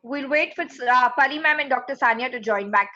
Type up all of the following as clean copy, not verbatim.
We'll wait for Pari ma'am and Dr. Sania to join back.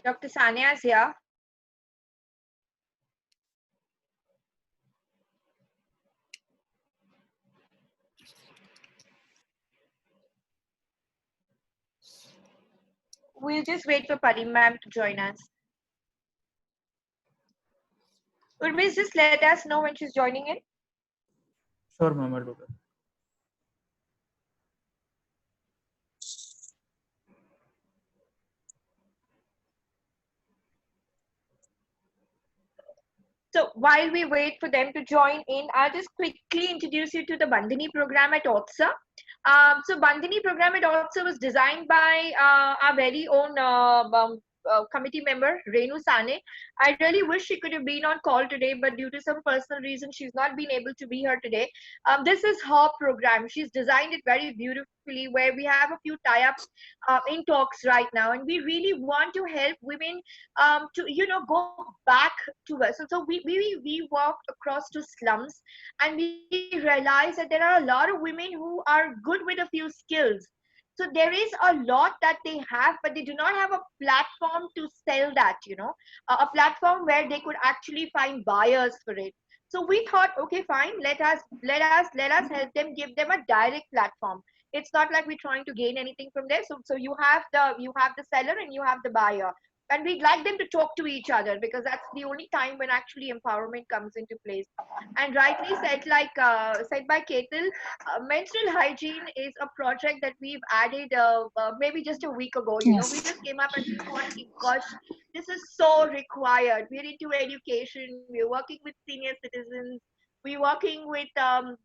Dr. Sania is here. We'll just wait for Pari ma'am to join us. Urmiz, just let us know when she's joining in. Sure, ma'am, I'll do that. So while we wait for them to join in, I'll just quickly introduce you to the Bandhani program at OTSA. So Bandhani program at OTSA was designed by our very own committee member, Renu Sane. I really wish she could have been on call today, but due to some personal reason, she's not been able to be here today. This is her program. She's designed it very beautifully, where we have a few tie-ups in talks right now, and we really want to help women to go back to us. So we walked across to slums, and we realized that there are a lot of women who are good with a few skills. So there is a lot that they have, but they do not have a platform to sell that, a platform where they could actually find buyers for it. So we thought, okay, fine, let us help them, give them a direct platform. It's not like we're trying to gain anything from there. So you have the seller and you have the buyer, and we'd like them to talk to each other, because that's the only time when actually empowerment comes into place. And rightly said, like said by Ketil, menstrual hygiene is a project that we've added maybe just a week ago. We Yes. just came up and we thought, gosh, this is so required. We're into education, we're working with senior citizens, we're working with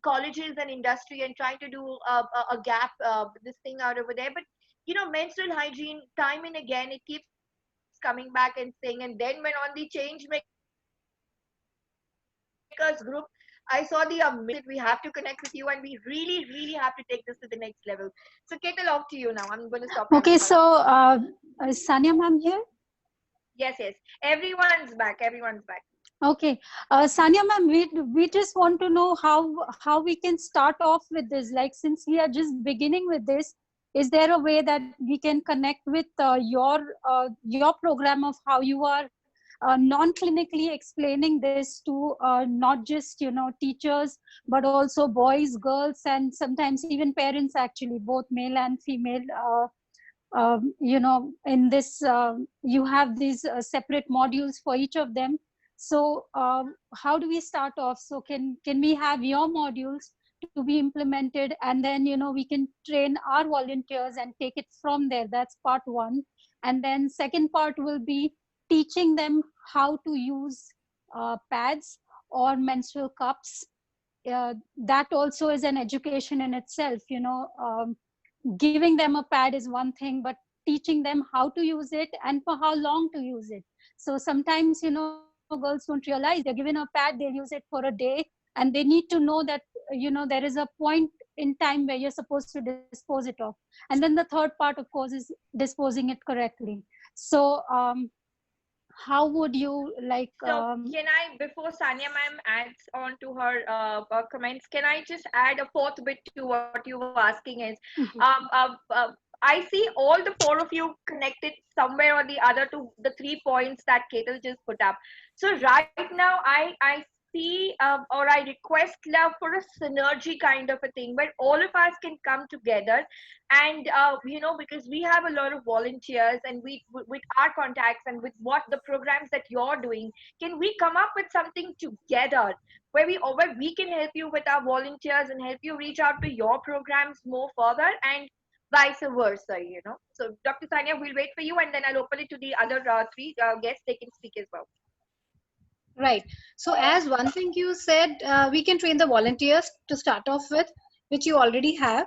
colleges and industry, and trying to do a gap this thing out over there. But menstrual hygiene, time and again, it keeps coming back and saying. And then when on the change makers group, I saw the amazing that we have to connect with you, and we really have to take this to the next level. So Ketal, off to you now. I'm going to stop rambling on. Okay, so is Sanya ma'am here? Yes, everyone's back. Okay, Sanya ma'am, we just want to know how we can start off with this. Like, since we are just beginning with this, is there a way that we can connect with your program of how you are non-clinically explaining this to not just teachers, but also boys, girls, and sometimes even parents, actually both male and female. In this you have these separate modules for each of them. So how do we start off? So can we have your modules to be implemented, and then we can train our volunteers and take it from there? That's part one. And then second part will be teaching them how to use pads or menstrual cups. That also is an education in itself. Giving them a pad is one thing, but teaching them how to use it and for how long to use it. So sometimes girls don't realize they're given a pad, they'll use it for a day, and they need to know that there is a point in time where you're supposed to dispose it off. And then the third part, of course, is disposing it correctly. So how would you like So can I, before Sanya ma'am adds on to her comments, can I just add a fourth bit to what you were asking? Is I see all the four of you connected somewhere or the other to the 3 points that Ketal just put up. So right now, I see or I request love for a synergy kind of a thing where all of us can come together, and because we have a lot of volunteers, and we with our contacts and with what the programs that you're doing, can we come up with something together where we can help you with our volunteers and help you reach out to your programs more further, and vice versa. So Dr. Sanya, we'll wait for you, and then I'll open it to the other three guests. They can speak as well. Right. So as one thing you said, we can train the volunteers to start off with, which you already have.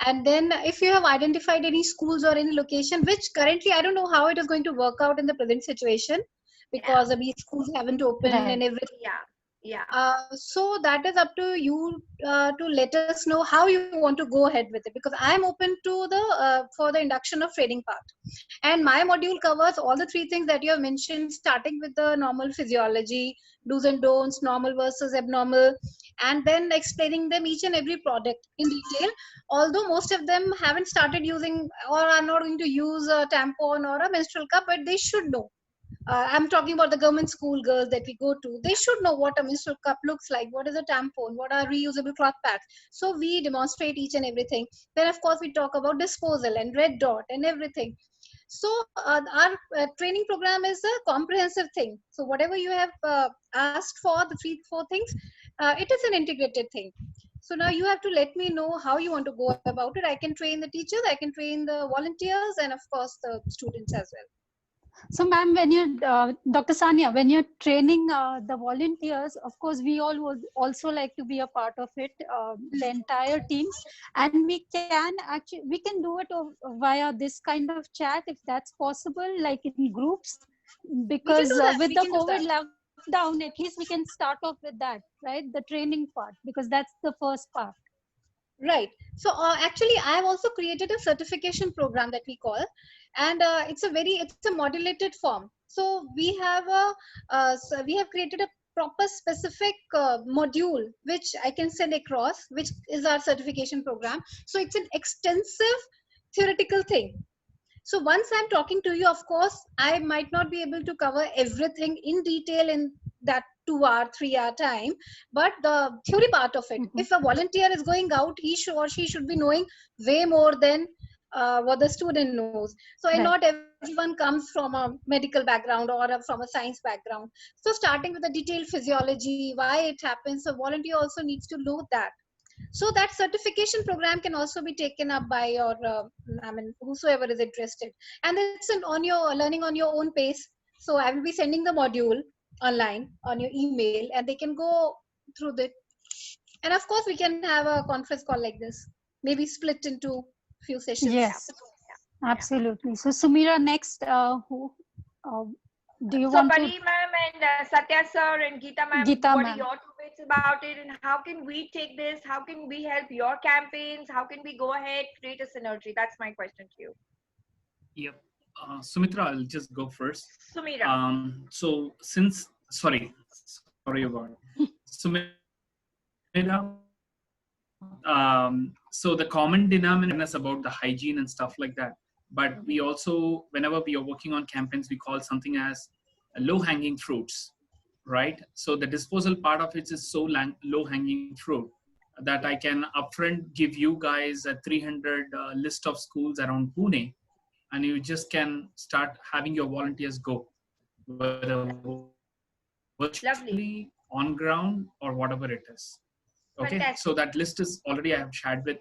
And then if you have identified any schools or any location, which currently I don't know how it is going to work out in the present situation, because these schools haven't opened Right. and everything. Yeah. So that is up to you to let us know how you want to go ahead with it, because I am open to the for the induction of training part, and my module covers all the three things that you have mentioned, starting with the normal physiology, do's and don'ts, normal versus abnormal, and then explaining them each and every product in detail. Although most of them haven't started using or are not going to use a tampon or a menstrual cup, but they should know. I'm talking about the government school girls that we go to. They should know what a menstrual cup looks like, what is a tampon, what are reusable cloth pads. So we demonstrate each and everything. Then, of course, we talk about disposal and red dot and everything. So our training program is a comprehensive thing. So whatever you have asked for, the 3-4 things, it is an integrated thing. So now you have to let me know how you want to go about it. I can train the teachers, I can train the volunteers, and of course the students as well. So, ma'am, when you, Dr. Sania, when you're training the volunteers, of course, we all would also like to be a part of it, the entire team, and we can do it via this kind of chat if that's possible, like in groups, because with the COVID lockdown, at least we can start off with that, right? The training part, because that's the first part. Right. So actually, I have also created a certification program that we call, and it's a modulated form. So we have created a proper specific module which I can send across, which is our certification program. So it's an extensive theoretical thing. So once I'm talking to you, of course, I might not be able to cover everything in detail in that 2 hour, 3 hour time, but the theory part of it, if a volunteer is going out, or she should be knowing way more than what the student knows. So, and not everyone comes from a medical background or from a science background. So, starting with the detailed physiology, why it happens, so volunteer also needs to know that. So that certification program can also be taken up by your whosoever is interested, and it's on your learning on your own pace. So I will be sending the module online on your email, and they can go through it. And of course we can have a conference call like this, maybe split into few sessions. Yes, absolutely. So Sumira, next, who do you want Pari ma'am and Satya sir and Geeta ma'am, what are your two bits about it, and how can we take this? How can we help your campaigns? How can we go ahead, create a synergy? That's my question to you. Yep. Sumitra, I'll just go first. Sumira. So sorry about Sumira. So the common denominator is about the hygiene and stuff like that. But we also, whenever we are working on campaigns, we call something as low-hanging fruits, right? So the disposal part of it is so low-hanging fruit that I can upfront give you guys a 300 list of schools around Pune, and you just can start having your volunteers go, whether virtually, on ground, or whatever it is. Okay, fantastic. So that list is already I have shared with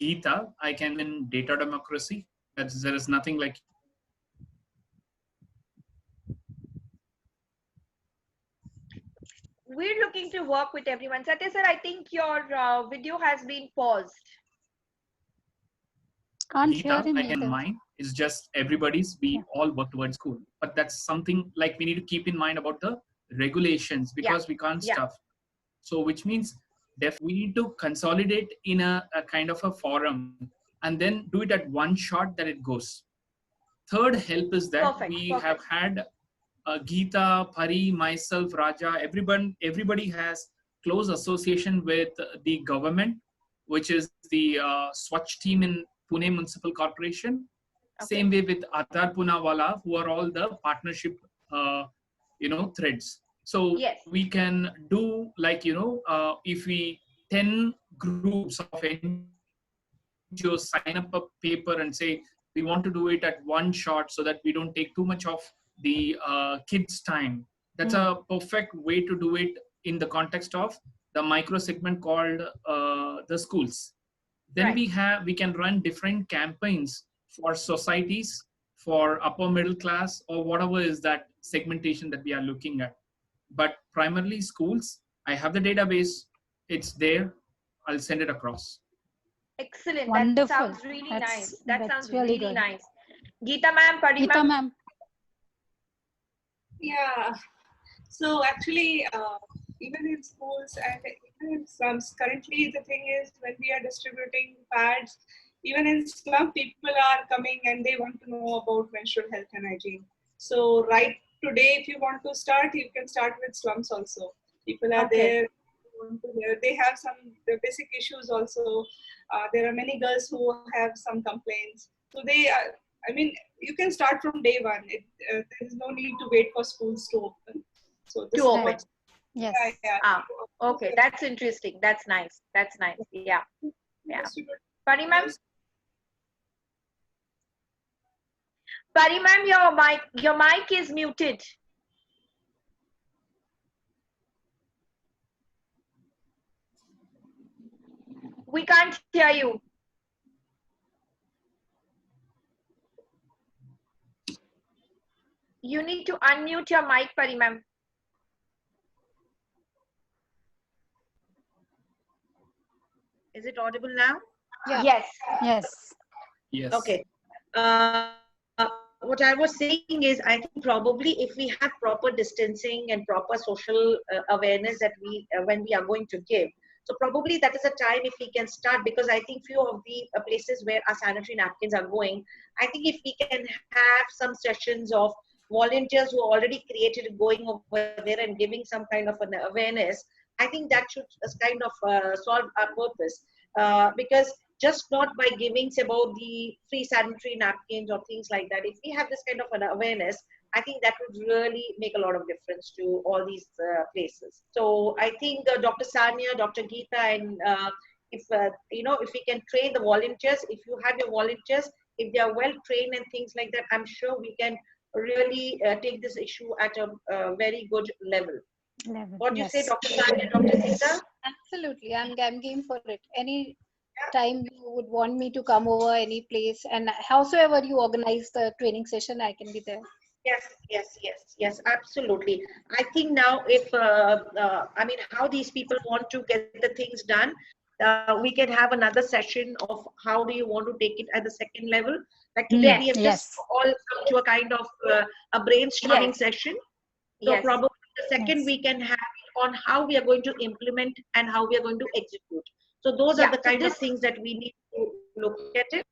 Geeta. I can in data democracy. There is nothing like. We're looking to work with everyone. Satya sir, I think your video has been paused. Can't hear him. I can mind. It's just everybody's. We all work towards school, but that's something like we need to keep in mind about the regulations, because we can't stuff. So which means we need to consolidate in a kind of a forum and then do it at one shot that it goes. Third help is that have had Geeta, Pari, myself, Raja, everybody has close association with the government, which is the Swachh team in Pune Municipal Corporation. Same way with Aadhar Poonawalla, who are all the partnership, threads. So we can do like, if we 10 groups of NGOs sign up a paper and say, we want to do it at one shot so that we don't take too much of the kids' time. That's a perfect way to do it in the context of the micro segment called the schools. Then we can run different campaigns for societies, for upper middle class, or whatever is that segmentation that we are looking at. But primarily schools, I have the database, it's there, I'll send it across. Excellent. Wonderful. That sounds really nice. That sounds really really good. nice. Geeta ma'am, Pari Geeta ma'am. ma'am. Yeah. So actually, even in schools and even in slums, currently the thing is when we are distributing pads, even in slum, people are coming and they want to know about menstrual health and hygiene. So right today, if you want to start, you can start with slums also. People are there. They have some the basic issues also. There are many girls who have some complaints. So they are, I mean, you can start from day one. There is no need to wait for schools to open. So this To is open. what- Yes. Okay, that's interesting. That's nice. That's nice. Yeah. Pari ma'am. Pari ma'am, your mic is muted. We can't hear you. You need to unmute your mic, Pari ma'am. Is it audible now? Yeah. Yes. Yes. Yes. Okay. What I was saying is, I think probably if we have proper distancing and proper social awareness that when we are going to give, so probably that is a time if we can start, because I think few of the places where our sanitary napkins are going, I think if we can have some sessions of volunteers who are already created going over there and giving some kind of an awareness, I think that should kind of solve our purpose. Because just not by giving about the free sanitary napkins or things like that, if we have this kind of an awareness, I think that would really make a lot of difference to all these places. So I think Dr. Sania, Dr. Geeta, and if if we can train the volunteers, if you have your volunteers, if they are well trained and things like that, I'm sure we can really take this issue at a very good level. What do you say, Dr. Sania, Dr. Geeta? Absolutely, I'm game for it. Any time you would want me to come over any place, and howsoever you organize the training session, I can be there. Yes, absolutely. I think now if, I mean, how these people want to get the things done, we can have another session of how do you want to take it at the second level. Like today, we have just all come to a kind of a brainstorming session. So probably the second we can have it on how we are going to implement and how we are going to execute. So those are the kind of things that we need to look at it.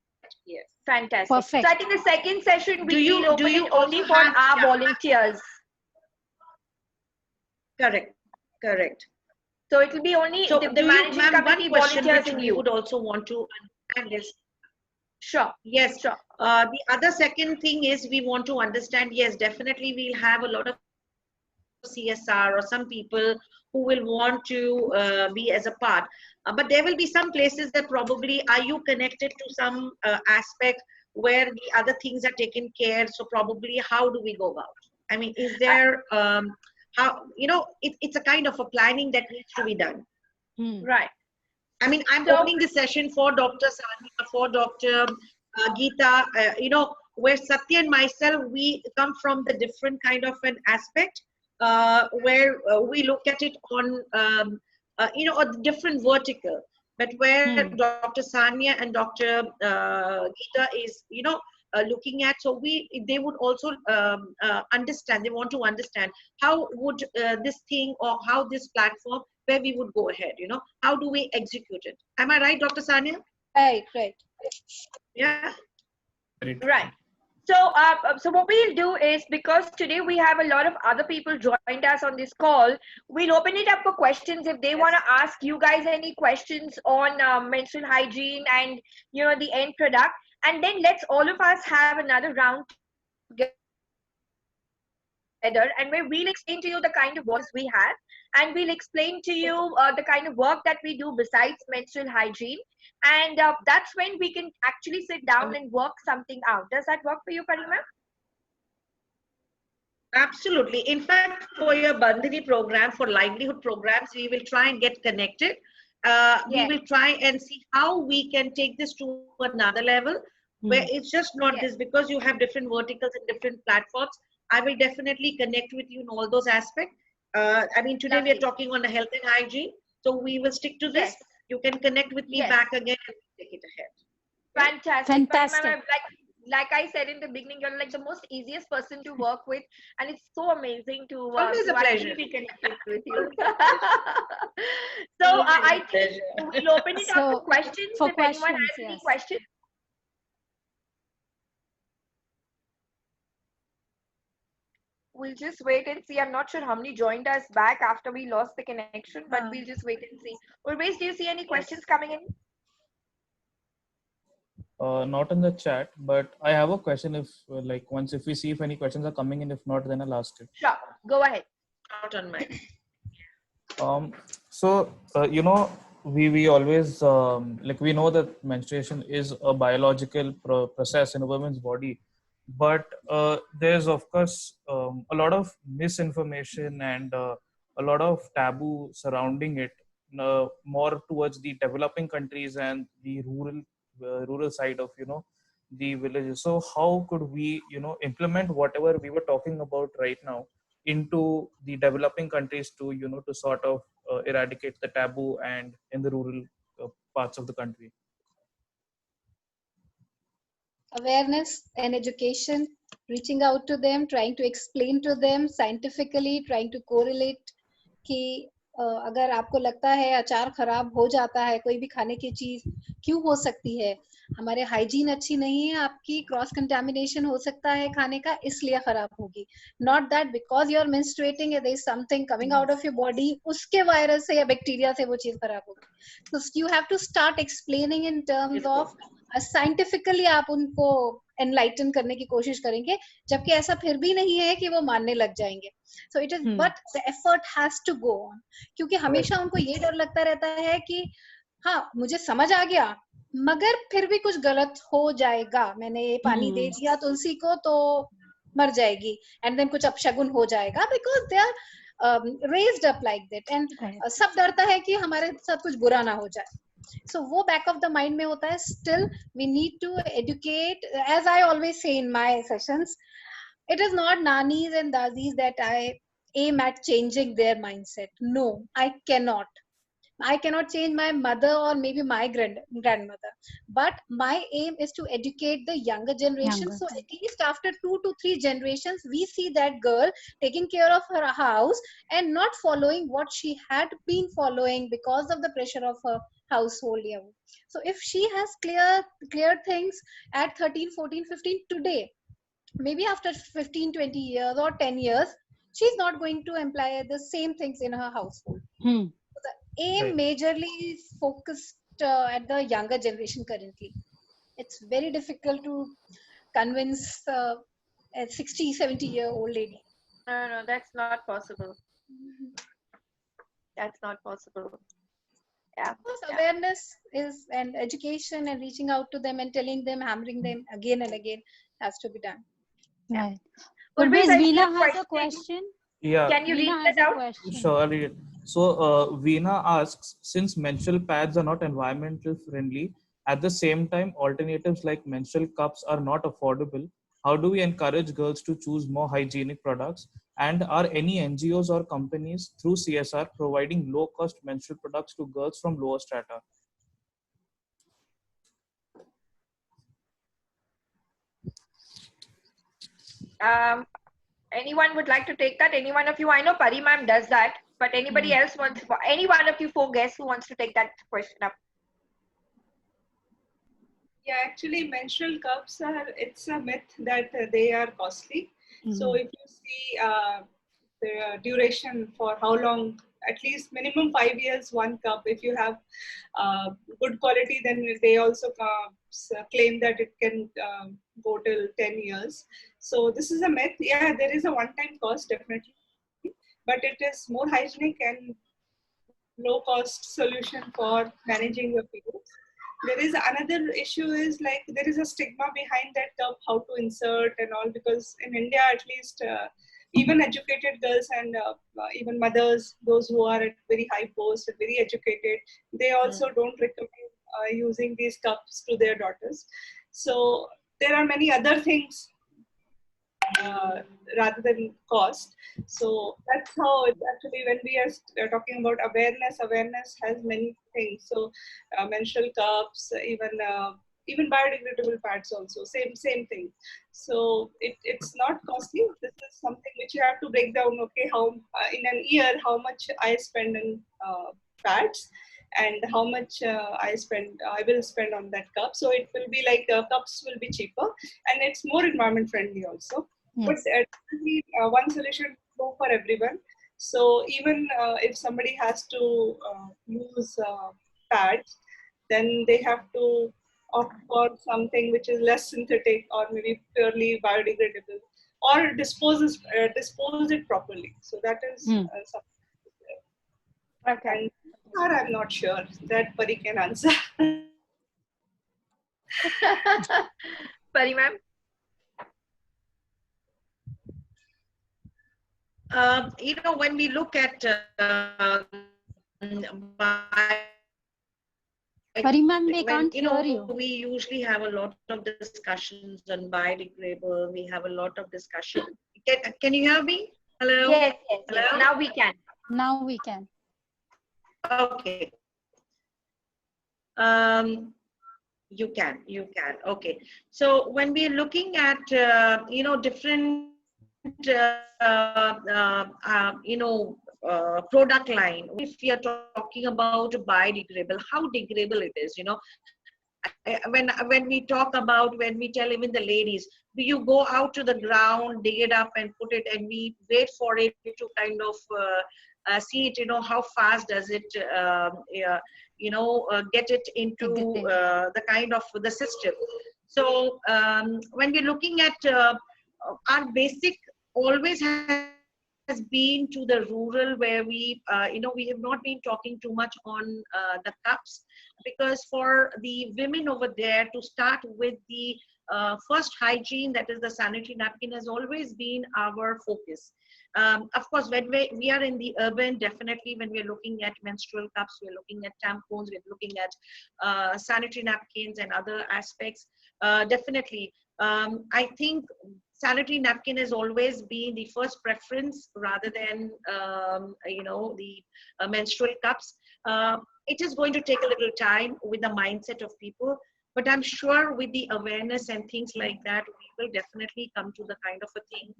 Yes. Fantastic. Perfect. So I think the second session we will open do you it only for have- our volunteers. Correct. So it will be only So the managing committee volunteers and we you. would also want to understand is, Sure. yes, Sure. the other second thing is we want to understand, yes, definitely we'll have a lot of CSR or some people who will want to be as a part. But there will be some places that probably are you connected to some aspect where the other things are taken care. So probably how do we go about? I mean, is there, how, it's a kind of a planning that needs to be done. Right. I mean, I'm opening this session for Dr. Sania, for Dr. Geeta, where Satya and myself, we come from the different kind of an aspect where we look at it on, a different vertical, but where Dr. Sania and Dr. Geeta is, looking at, so they would also understand, they want to understand how would this thing or how this platform, where we would go ahead, how do we execute it? Am I right, Dr. Sania? Right. Yeah. Right. So, so what we'll do is, because today we have a lot of other people joined us on this call, we'll open it up for questions. If they want to ask you guys any questions on menstrual hygiene and the end product, and then let's all of us have another round together, and where we'll explain to you the kind of work we have, and we'll explain to you the kind of work that we do besides menstrual hygiene, and that's when we can actually sit down and work something out. Does that work for you, Karima? Absolutely. In fact, for your Bandhani program, for livelihood programs, we will try and get connected. We will try and see how we can take this to another level, where it's just not this, because you have different verticals and different platforms. I will definitely connect with you in all those aspects. I mean, today we are talking on the health and hygiene, so we will stick to this. Yes. You can connect with me back again and take it ahead. Fantastic. Fantastic. Like I said in the beginning, you're like the most easiest person to work with, and it's so amazing to Always a pleasure. be connected with you. So I think we'll open it up for questions. For if questions, anyone has any questions. We'll just wait and see. I'm not sure how many joined us back after we lost the connection, but we'll just wait and see. Urvesh, do you see any questions coming in? Not in the chat, but I have a question. If if we see if any questions are coming in, if not, then I'll ask it. Sure, go ahead. Not on mine. We always we know that menstruation is a biological process in a woman's body, but there's of course a lot of misinformation and a lot of taboo surrounding it, more towards the developing countries and the rural side of the villages. So how could we implement whatever we were talking about right now into the developing countries to to sort of eradicate the taboo and in the rural parts of the country? Awareness and education, reaching out to them, trying to explain to them scientifically, trying to correlate कि अगर आपको लगता है अचार खराब हो जाता है, कोई भी खाने की चीज क्यों हो सकती है, हमारे हाइजीन अच्छी नहीं है, आपकी क्रॉस कंटामिनेशन हो सकता है खाने का, इसलिए खराब होगी. Not that because you are menstruating there is something coming out of your body, उसके वायरस से या बैक्टीरिया से वो चीज खराब होगी. So you have to start explaining in terms of scientifically. आप उनको एनलाइटन करने की कोशिश करेंगे, जबकि ऐसा फिर भी नहीं है कि वो मानने लग जाएंगे. So it is but the effort has to go on, क्योंकि हमेशा उनको ये डर लगता रहता है कि हाँ मुझे समझ आ गया मगर फिर भी कुछ गलत हो जाएगा, मैंने ये पानी दे दिया तुलसी को तो मर जाएगी, एंड देन कुछ अपशगुन हो जाएगा, because they are raised up like that. And सब डरता है कि हमारे साथ कुछ बुरा ना हो जाए. So वो back of the mind में होता है. Still we need to educate, as I always say in my sessions, it is not nanis and dadis that I aim at changing their mindset. No, I cannot change my mother or maybe my grandmother, but my aim is to educate the younger generation. So at least after 2 to 3 generations we see that girl taking care of her house and not following what she had been following because of the pressure of her household. So if she has clear things at 13, 14, 15 today, maybe after 15, 20 years or 10 years, she's not going to imply the same things in her household. So the aim majorly is focused at the younger generation currently. It's very difficult to convince a 60, 70-year-old lady. No, that's not possible. That's not possible. Yeah. Awareness is, and education and reaching out to them and telling them, hammering them again and again has to be done. Right. Urvesh, Veena has a question. Yeah. Can you read that out? Sure, I'll read it. So Veena asks, since menstrual pads are not environmental friendly, at the same time alternatives like menstrual cups are not affordable, how do we encourage girls to choose more hygienic products? And are any NGOs or companies through CSR providing low-cost menstrual products to girls from lower strata? Anyone would like to take that? Any one of you? I know Pari ma'am does that, but anybody else wants? Any one of you 4 guests who wants to take that question up? Yeah, actually, menstrual cups it's a myth that they are costly. So if you see the duration for how long, at least minimum 5 years, 1 cup. If you have good quality, then they also claim that it can go till 10 years. So this is a myth. Yeah, there is a one-time cost, definitely, but it is more hygienic and low-cost solution for managing your periods. There is another issue is like there is a stigma behind that cup, how to insert and all, because in India at least even educated girls and even mothers, those who are at very high posts, very educated, they also don't recommend using these cups to their daughters. So there are many other things rather than cost. So that's how it's actually, when we are talking about awareness has many things. So menstrual cups, even biodegradable pads also, same thing. So it's not costly. This is something which you have to break down. Okay, how in an year how much I spend in pads, and how much I will spend on that cup. So it will be like cups will be cheaper, and it's more environment friendly also. Yes. But definitely one solution go for everyone. So even if somebody has to use pads, then they have to opt for something which is less synthetic or maybe purely biodegradable, or dispose it properly. So that is something. Okay. And I'm not sure that Pari can answer. Pari ma'am? When we look at Pari ma'am, we can't hear you. We usually have a lot of discussions on biodegradable. We have a lot of discussion. Can you hear me? Hello? Yes. Hello? Now we can. Now we can. Okay. You can. Okay. So when we're looking at, different, product line, if we are talking about biodegradable, how degradable it is, when we talk about, when we tell even the ladies, do you go out to the ground, dig it up and put it, and we wait for it to kind of see it, how fast does it, get it into the kind of the system. So when we're looking at our basic always has been to the rural, where we have not been talking too much on the cups, because for the women over there to start with the first hygiene, that is the sanitary napkin, has always been our focus. Of course, when we are in the urban, definitely when we're looking at menstrual cups, we're looking at tampons, we're looking at sanitary napkins and other aspects. Definitely, I think sanitary napkin has always been the first preference rather than the menstrual cups. It is going to take a little time with the mindset of people, but I'm sure with the awareness and things like that, we will definitely come to the kind of a thing.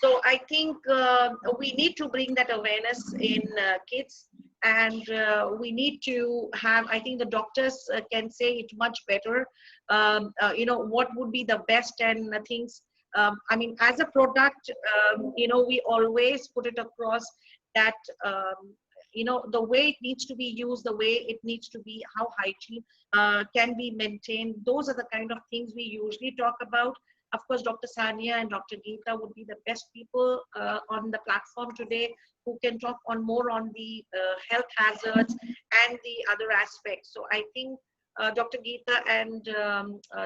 So I think we need to bring that awareness in kids, and we need to have, I think the doctors can say it much better, what would be the best and things. I mean, as a product, we always put it across that, the way it needs to be used, the way it needs to be, how hygiene can be maintained. Those are the kind of things we usually talk about. Of course, Dr. Sania and Dr. Geeta would be the best people on the platform today who can talk more on the health hazards and the other aspects. So I think Dr. Geeta and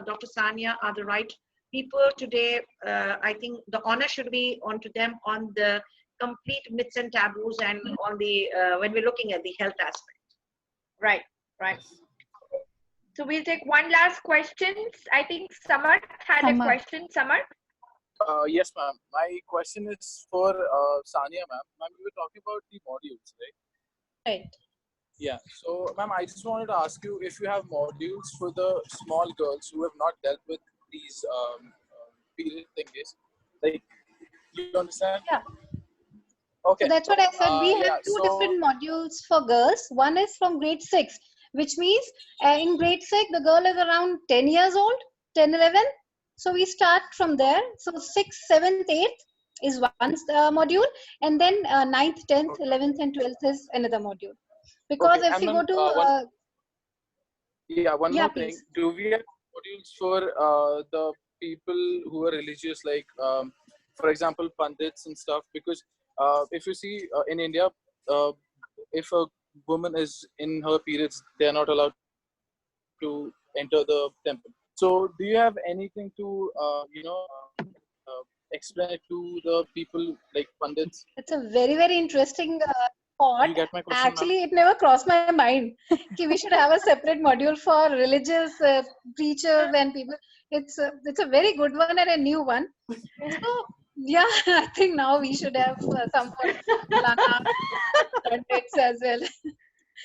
Dr. Sania are the right people today. I think the honor should be onto them on the complete myths and taboos, and on the when we're looking at the health aspect. Right. So we'll take one last question. I think Samarth had a question. Samarth? Yes, ma'am. My question is for Sania, ma'am. Ma'am, we were talking about the modules, right? Right. Yeah. So, ma'am, I just wanted to ask you if you have modules for the small girls who have not dealt with these period things. Like, you understand? Yeah. Okay. So that's what I said. We have two so, different modules for girls. One is from grade 6, which means in grade 6, the girl is around 10 years old, 10, 11. So we start from there. So 6th, 7th, 8th is one module. And then 9th, 10th, 11th, and 12th is another module. Because if you go to... one more thing. Please. Do we have modules for the people who are religious, like, for example, pandits and stuff? Because if you see in India, if a woman is in her periods, they are not allowed to enter the temple. So do you have anything to explain it to the people like pandits? It's a very, very interesting thought, You get my question, actually, it never crossed my mind that we should have a separate module for religious preachers and people. It's a very good one and a new one. So, yeah, I think now we should have some for Lana context as well.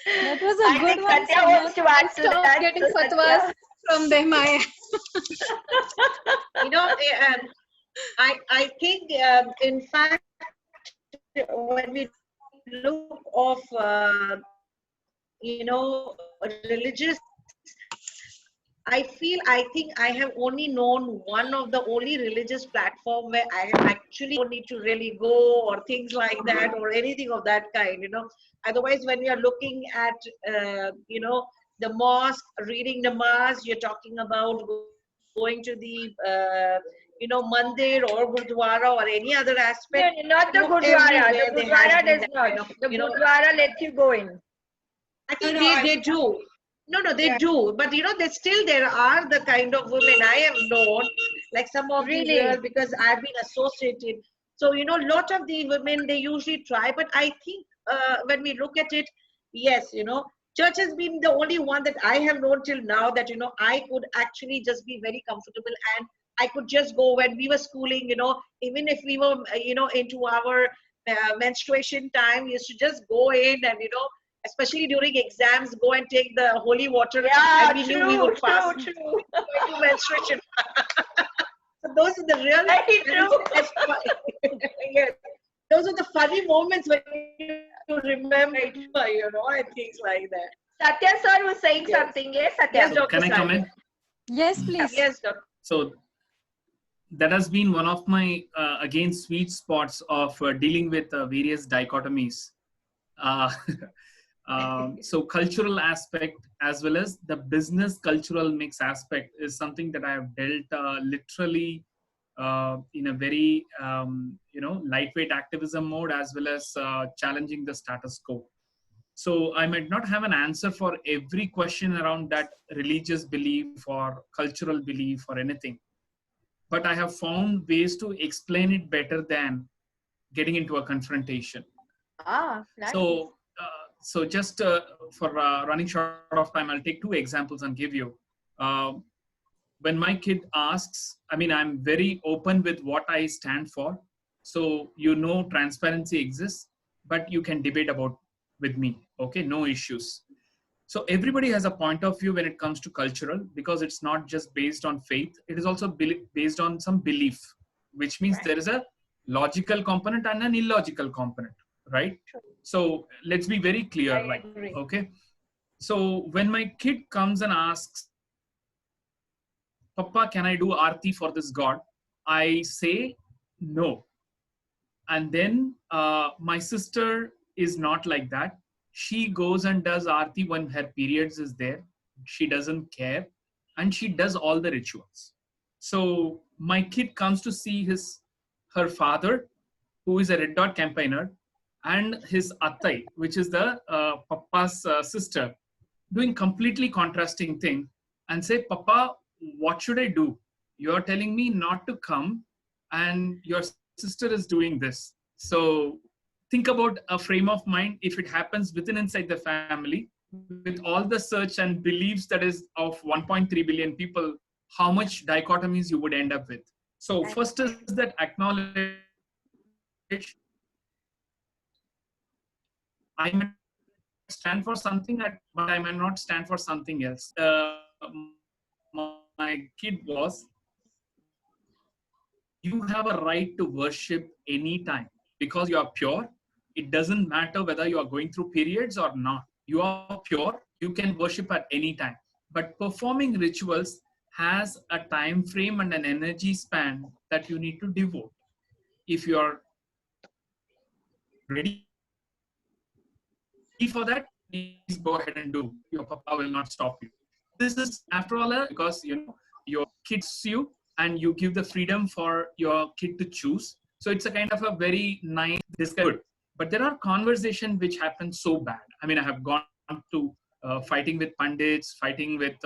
That was a I good think one, Satya wants to I answer stopped that. getting So fatwas Satya. from them. You know, I think, in fact, when we look of, religious, I think I have only known one of the only religious platform where I actually don't need to really go or things like that or anything of that kind. Otherwise, when we are looking at, the mosque, reading namaz, you're talking about going to the, mandir or gurdwara or any other aspect. No, not the Everywhere Gurdwara. The there has Gurdwara been does that not. kind of, The Gurdwara lets you go in. I think No, they do. No, they Yeah. do. But there are the kind of women I have known, like some of the Really? girls, because I've been associated. So, lot of the women, they usually try. But I think, when we look at it, yes, church has been the only one that I have known till now that, I could actually just be very comfortable, and I could just go when we were schooling, even if we were, into our menstruation time, we used to just go in and, especially during exams, go and take the holy water, Yeah, and we knew we would pass true. into menstruation. So those are the real, Very true. yes, those are the funny moments when you remember, and things like that. Satya sir was saying Yes. something. Yes, Satya. Yes, Dr. Can I come in? Yes, please. Yes, Dr. So that has been one of my again sweet spots of dealing with various dichotomies. Uh, so cultural aspect as well as the business cultural mix aspect is something that I have dealt literally in a very lightweight activism mode, as well as challenging the status quo. So I might not have an answer for every question around that religious belief or cultural belief or anything, but I have found ways to explain it better than getting into a confrontation. Nice. So just for running short of time, I'll take two examples and give you. When my kid asks, I'm very open with what I stand for. So, transparency exists, but you can debate about with me. Okay, no issues. So everybody has a point of view when it comes to cultural, because it's not just based on faith. It is also based on some belief, which means there is a logical component and an illogical component, right? So let's be very clear. Okay. So when my kid comes and asks, Papa, can I do Aarti for this God? I say no. And then my sister is not like that. She goes and does Aarti when her periods is there. She doesn't care. And she does all the rituals. So my kid comes to see her father, who is a Red Dot campaigner, and his Attai, which is the Papa's sister, doing completely contrasting thing, and say, Papa, what should I do? You're telling me not to come, and your sister is doing this. So think about a frame of mind if it happens inside the family, with all the search and beliefs that is of 1.3 billion people, how much dichotomies you would end up with. So first is that acknowledge I might stand for something, but I might not stand for something else. My kid was, you have a right to worship anytime because you are pure. It doesn't matter whether you are going through periods or not. You are pure. You can worship at any time. But performing rituals has a time frame and an energy span that you need to devote. If you are ready for that, please go ahead and do. Your Papa will not stop you. This is, after all, because your kids you, and you give the freedom for your kid to choose. So it's a kind of a very nice discussion. But there are conversations which happen so bad. I have gone to fighting with pundits, fighting with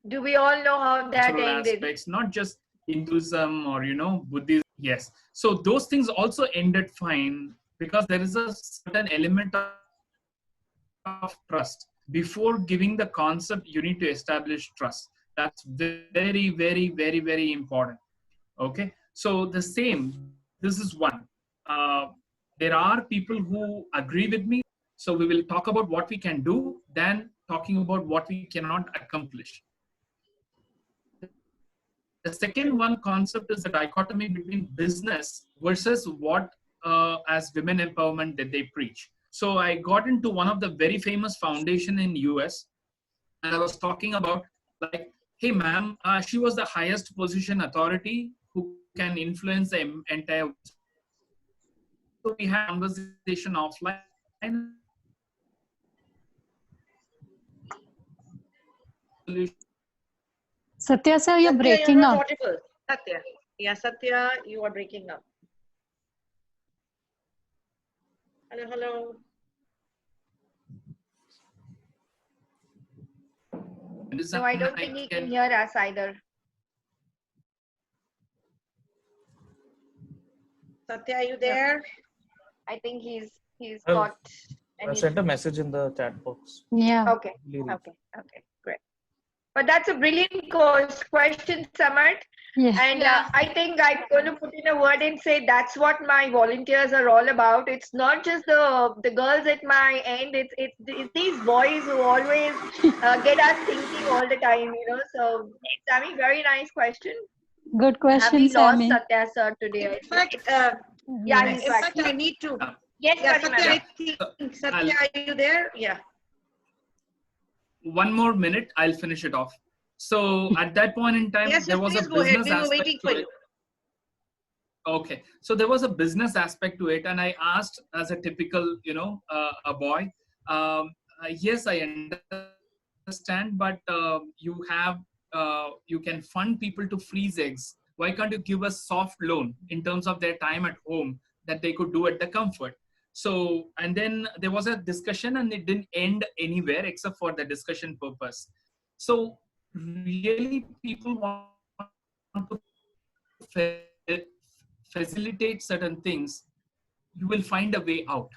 do we all know how that ended? Aspects, not just Hinduism or Buddhism. Yes. So those things also ended fine because there is a certain element of trust. Before giving the concept, you need to establish trust. That's very, very, very, very important. Okay. So the same, this is one. There are people who agree with me. So we will talk about what we can do, then talking about what we cannot accomplish. The second one concept is the dichotomy between business versus what as women empowerment that they preach. So I got into one of the very famous foundation in US, and I was talking about like, hey ma'am, she was the highest position authority who can influence the entire. So we had a conversation offline. Satya sir, you're Satya, breaking you're not up. audible. Satya. Yeah, Satya, you are breaking up. Hello, hello. No, I don't think he can hear us either. Satya, are you there? I think he's Oh, got. I sent a message in the chat box. Yeah. Okay. Okay. Great. But that's a brilliant question, Samart. Yeah. And I think I'm going to put in a word and say that's what my volunteers are all about. It's not just the girls at my end. It's these boys who always get us thinking all the time. So Sammy, very nice question. Good question, Have we Sammy. lost Satya sir today? In fact, yeah, he's in back. fact, I need to. Yes, Yeah, Garima. Satya, I think, Satya, are you there? Yeah. One more minute, I'll finish it off. So at that point in time, Yes, there was please a go ahead. business We were aspect waiting to for it. you. Okay, so there was a business aspect to it, and I asked, as a typical, a boy, yes, I understand, but you can fund people to freeze eggs. Why can't you give a soft loan in terms of their time at home that they could do at the comfort? So, and then there was a discussion, and it didn't end anywhere except for the discussion purpose. So, really, people want to facilitate certain things. You will find a way out.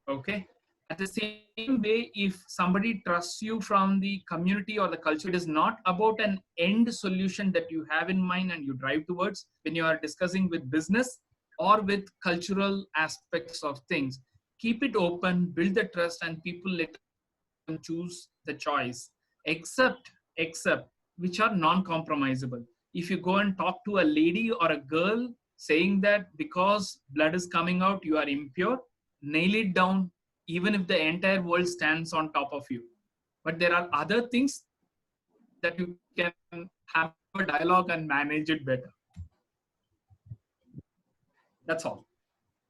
Okay. At the same way, if somebody trusts you from the community or the culture, it is not about an end solution that you have in mind and you drive towards when you are discussing with business or with cultural aspects of things. Keep it open, build the trust, and people let them choose the choice, except which are non-compromisable. If you go and talk to a lady or a girl saying that because blood is coming out, you are impure, nail it down, even if the entire world stands on top of you. But there are other things that you can have a dialogue and manage it better. That's all.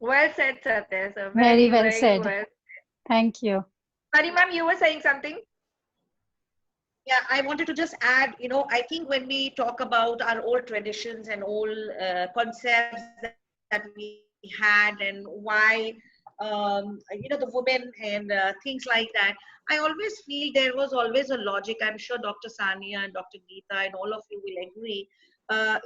Well said, Satya. So Very well said. Well. Thank you. Sorry, ma'am, you were saying something? Yeah, I wanted to just add, I think when we talk about our old traditions and old concepts that we had and why, the women and things like that, I always feel there was always a logic. I'm sure Dr. Sania and Dr. Geeta and all of you will agree.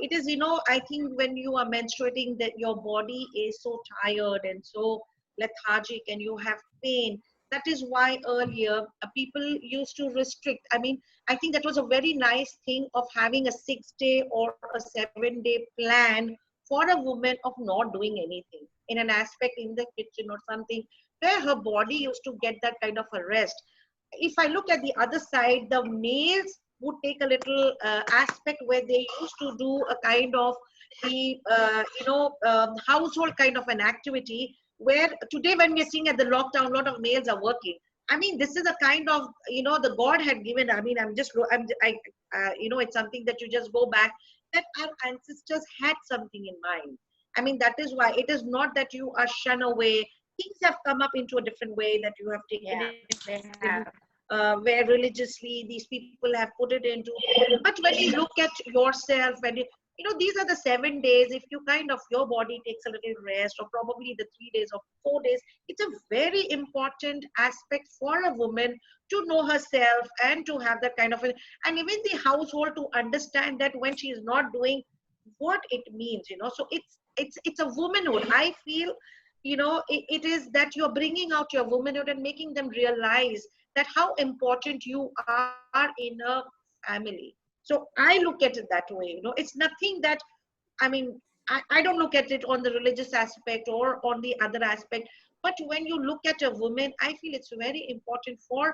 It is, I think when you are menstruating that your body is so tired and so lethargic and you have pain. That is why earlier people used to restrict. I mean, I think that was a very nice thing of having a 6-day or a 7-day plan for a woman of not doing anything in an aspect in the kitchen or something where her body used to get that kind of a rest. If I look at the other side, the males would take a little aspect where they used to do a kind of the household kind of an activity where today when we're seeing at the lockdown, a lot of males are working. I mean, this is a kind of, the God had given. I mean, it's something that you just go back that our ancestors had something in mind. I mean, that is why it is not that you are shunned away. Things have come up into a different way that you have taken it, where religiously these people have put it into. But when you look at yourself, these are the 7 days. If you your body takes a little rest, or probably the 3 days or 4 days, it's a very important aspect for a woman to know herself and to have that kind of and even the household to understand that when she is not doing what it means, so it's it's a womanhood. I feel, it is that you're bringing out your womanhood and making them realize that how important you are in a family. So I look at it that way. It's nothing that, I mean, I don't look at it on the religious aspect or on the other aspect. But when you look at a woman, I feel it's very important for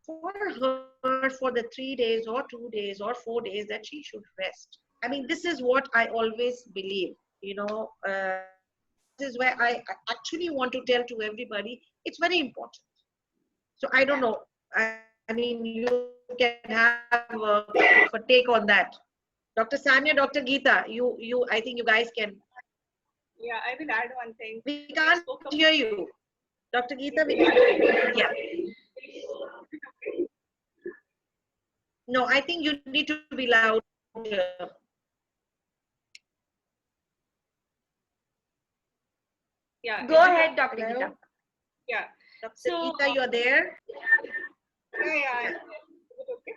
her, for the 3 days or 2 days or 4 days, that she should rest. I mean, this is what I always believe. This is where I actually want to tell to everybody, it's very important. So I don't know. I mean, you can have a take on that. Dr. Sanya, Dr. Geeta, I think you guys can. Yeah, I will add one thing. We can't hear you. Dr. Geeta, we can't hear you. Yeah. No, I think you need to be loud. Yeah. Go ahead, Dr. Geeta. Yeah. Dr. Geeta, you're there? Yeah. Okay.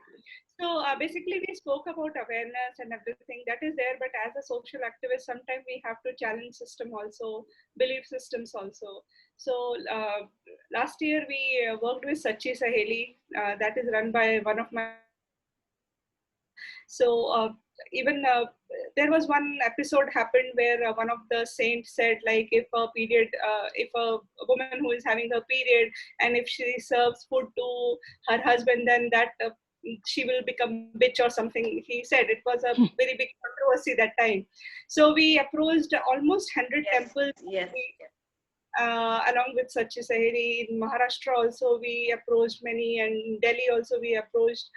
So basically, we spoke about awareness and everything that is there, but as a social activist, sometimes we have to challenge system also, belief systems also. So last year we worked with Sachi Saheli, that is run by one of my. So even there was one episode happened where one of the saints said, like, if a woman who is having her period, and if she serves food to her husband, then that she will become bitch or something. He said it was a very big controversy that time. So we approached almost 100 temples. Yes. Along with Sachi Saheli in Maharashtra also we approached many, and in Delhi also we approached.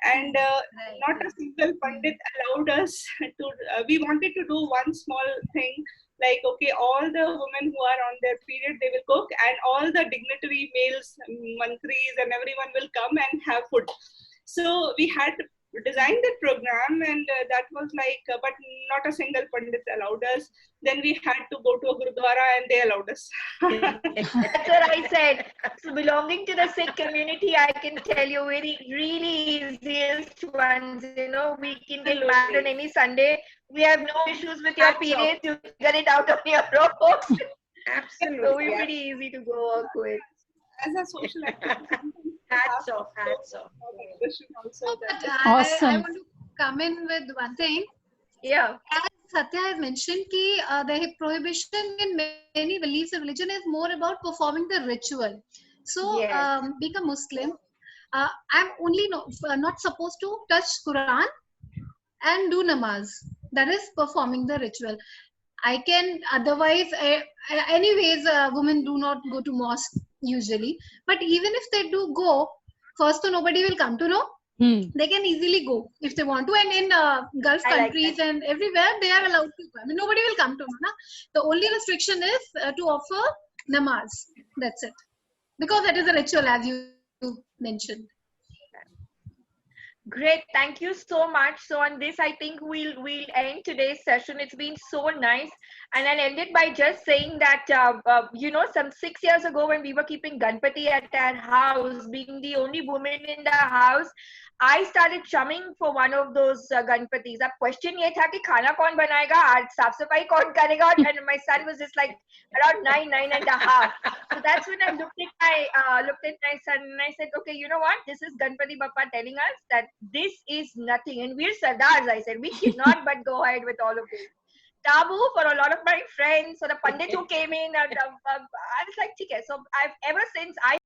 And not a single Pandit allowed us to, we wanted to do one small thing, like, okay, all the women who are on their period, they will cook, and all the dignitary males, mantris and everyone will come and have food. So we had designed that program, and that was like, but not a single Pandit allowed us. Then we had to go to a Gurudwara and they allowed us. That's what I said. So belonging to the Sikh community, I can tell you really easiest ones. We can get married on any Sunday. We have no issues with your periods. You get it out of your own. Absolutely. So we're pretty easy to go work with. As a social activist, hats off. Also Awesome. I want to come in with one thing. Yeah. As Satya has mentioned, the prohibition in many beliefs of religion is more about performing the ritual. So, Yes. being a Muslim, I'm only not supposed to touch Quran and do namaz. That is performing the ritual. I can otherwise, anyways, women do not go to mosque usually. But even if they do go, first, nobody will come to know. They can easily go if they want to, and in Gulf countries and everywhere they are allowed to go. I mean, nobody will come to know. The only restriction is to offer namaz. That's it, because that is a ritual, as you mentioned. Great, thank you so much. So on this, I think we'll end today's session. It's been so nice, and I'll end it by just saying that some 6 years ago when we were keeping Ganpati at our house, being the only woman in the house, I started chumming for one of those Ganpatis. The question ये था कि खाना कौन बनाएगा, आज साफ सफाई कौन करेगा, and my son was just like around 9.5. So that's when I looked at my son and I said, okay, you know what? This is Ganpati Bappa telling us that this is nothing, and we're Sardars. I said we cannot but go ahead with all of this. Taboo for a lot of my friends, so the Pandit who came in, I was like, okay. So ever since I